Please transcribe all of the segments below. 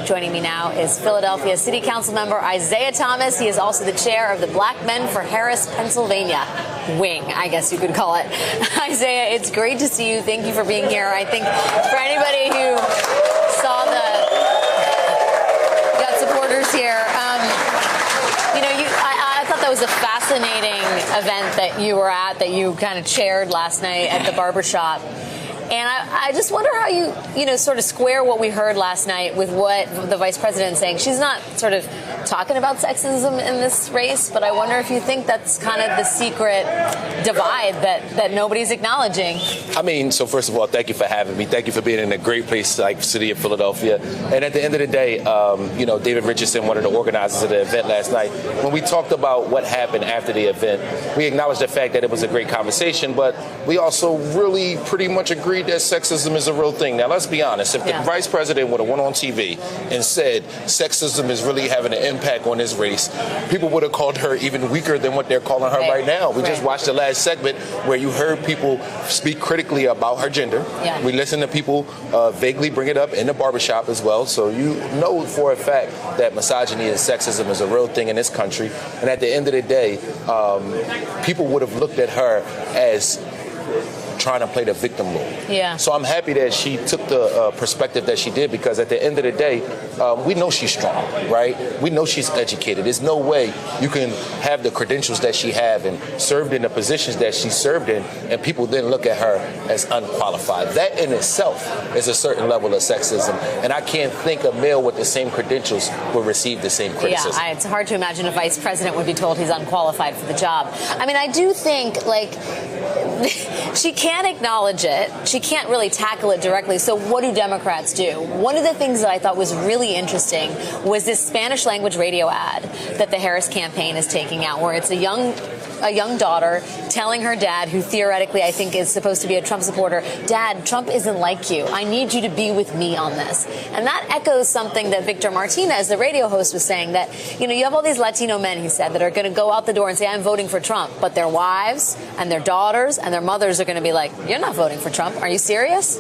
Joining me now is Philadelphia City Council member Isaiah Thomas. He is also the chair of the Black Men for Harris, Pennsylvania wing, I guess you could call it. Isaiah, it's great to see you. Thank you for being here. I think for anybody who saw we got supporters here. I thought that was a fascinating event that you were at, that you kind of chaired last night at the barbershop. And I just wonder how you sort of square what we heard last night with what the vice president is saying. She's not sort of talking about sexism in this race, but I wonder if you think that's kind of the secret divide that nobody's acknowledging. I mean, so first of all, thank you for having me. Thank you for being in a great place like the city of Philadelphia. And at the end of the day, David Richardson, one of the organizers of the event last night, when we talked about what happened after the event, we acknowledged the fact that it was a great conversation, but we also really pretty much agreed that sexism is a real thing. Now, let's be honest. If the vice president would have went on TV and said sexism is really having an impact on this race, people would have called her even weaker than what they're calling her right now. We just watched the last segment where you heard people speak critically about her gender. Yeah. We listened to people vaguely bring it up in the barbershop as well. So you know for a fact that misogyny and sexism is a real thing in this country. And at the end of the day, people would have looked at her as trying to play the victim role. Yeah. So I'm happy that she took the perspective that she did, because at the end of the day, we know she's strong, right? We know she's educated. There's no way you can have the credentials that she have and served in the positions that she served in, and people then look at her as unqualified. That in itself is a certain level of sexism, and I can't think a male with the same credentials will receive the same criticism. Yeah, it's hard to imagine a vice president would be told he's unqualified for the job. I mean, I do think, she can't acknowledge it. She can't really tackle it directly. So what do Democrats do? One of the things that I thought was really interesting was this Spanish language radio ad that the Harris campaign is taking out, where it's a young daughter telling her dad, who theoretically I think is supposed to be a Trump supporter, Dad, Trump isn't like you. I need you to be with me on this. And that echoes something that Victor Martinez, the radio host, was saying, that, you have all these Latino men, he said, that are going to go out the door and say, I'm voting for Trump. But their wives and their daughters and their mothers are going to be like, you're not voting for Trump. Are you serious?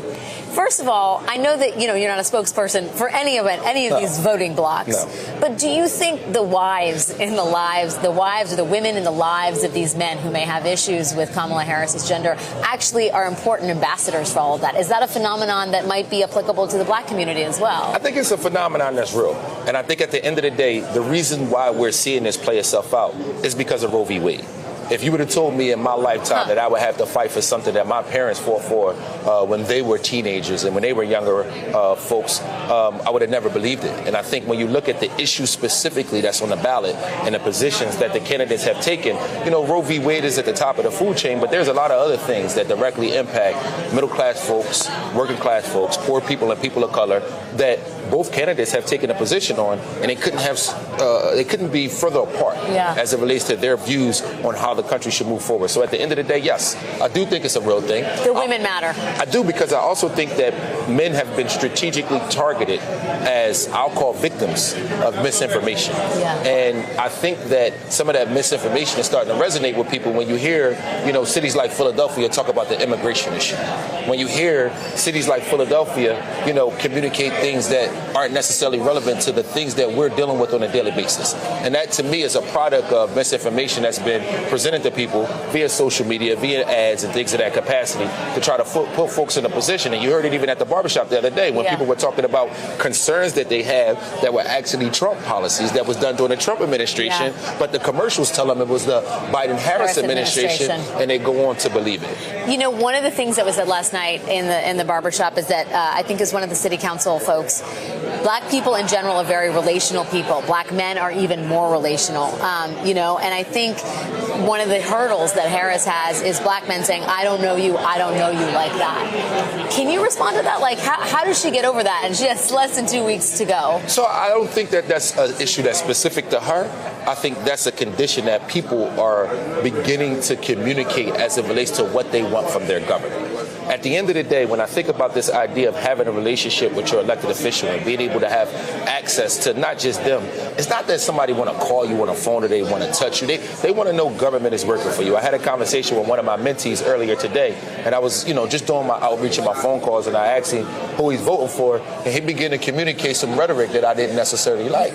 First of all, I know that, you're not a spokesperson for any of these voting blocs. No. But do you think the wives or the women in the lives of these men who may have issues with Kamala Harris's gender actually are important ambassadors for all of that? Is that a phenomenon that might be applicable to the black community as well? I think it's a phenomenon that's real. And I think at the end of the day, the reason why we're seeing this play itself out is because of Roe v. Wade. If you would have told me in my lifetime that I would have to fight for something that my parents fought for when they were teenagers and when they were younger folks, I would have never believed it. And I think when you look at the issue specifically that's on the ballot and the positions that the candidates have taken, Roe v. Wade is at the top of the food chain, but there's a lot of other things that directly impact middle-class folks, working-class folks, poor people, and people of color that both candidates have taken a position on, and they couldn't be further apart as it relates to their views on how the country should move forward. So at the end of the day, yes, I do think it's a real thing. The women matter. I do, because I also think that men have been strategically targeted as, I'll call, victims of misinformation. Yeah. And I think that some of that misinformation is starting to resonate with people when you hear, cities like Philadelphia talk about the immigration issue. When you hear cities like Philadelphia, communicate things that aren't necessarily relevant to the things that we're dealing with on a daily basis. And that, to me, is a product of misinformation that's been presented to people via social media, via ads and things of that capacity to try to put folks in a position. And you heard it even at the barbershop the other day when people were talking about concerns that they have that were actually Trump policies that was done during the Trump administration, but the commercials tell them it was the Biden-Harris administration, and they go on to believe it. One of the things that was said last night in the barbershop is that I think is one of the city council folks, black people in general are very relational people. Black men are even more relational, and I think one of the hurdles that Harris has is black men saying, I don't know you like that. Can you respond to that? How does she get over that? And she has less than 2 weeks to go. So I don't think that that's an issue that's specific to her. I think that's a condition that people are beginning to communicate as it relates to what they want from their government. at the end of the day, when I think about this idea of having a relationship with your elected official and being able to have access to not just them, it's not that somebody want to call you on a phone or they want to touch you. They want to know government is working for you. I had a conversation with one of my mentees earlier today, and I was, just doing my outreach and my phone calls, and I asked him who he's voting for, and he began to communicate some rhetoric that I didn't necessarily like.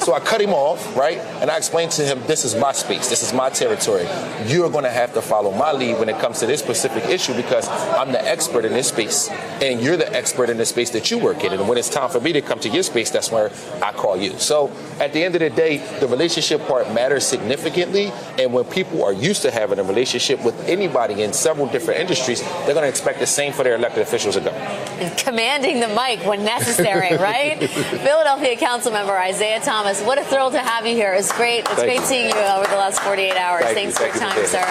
So I cut him off, right? And I explained to him, this is my space. This is my territory. You're going to have to follow my lead when it comes to this specific issue because I'm the expert in this space, and you're the expert in the space that you work in. And when it's time for me to come to your space, that's where I call you. So at the end of the day, the relationship part matters significantly. And when people are used to having a relationship with anybody in several different industries, they're going to expect the same for their elected officials to go. And commanding the mic when necessary, right? Philadelphia Councilmember Isaiah Thomas, what a thrill to have you here. It's great. It's great seeing you over the last 48 hours. Thanks for your time, sir.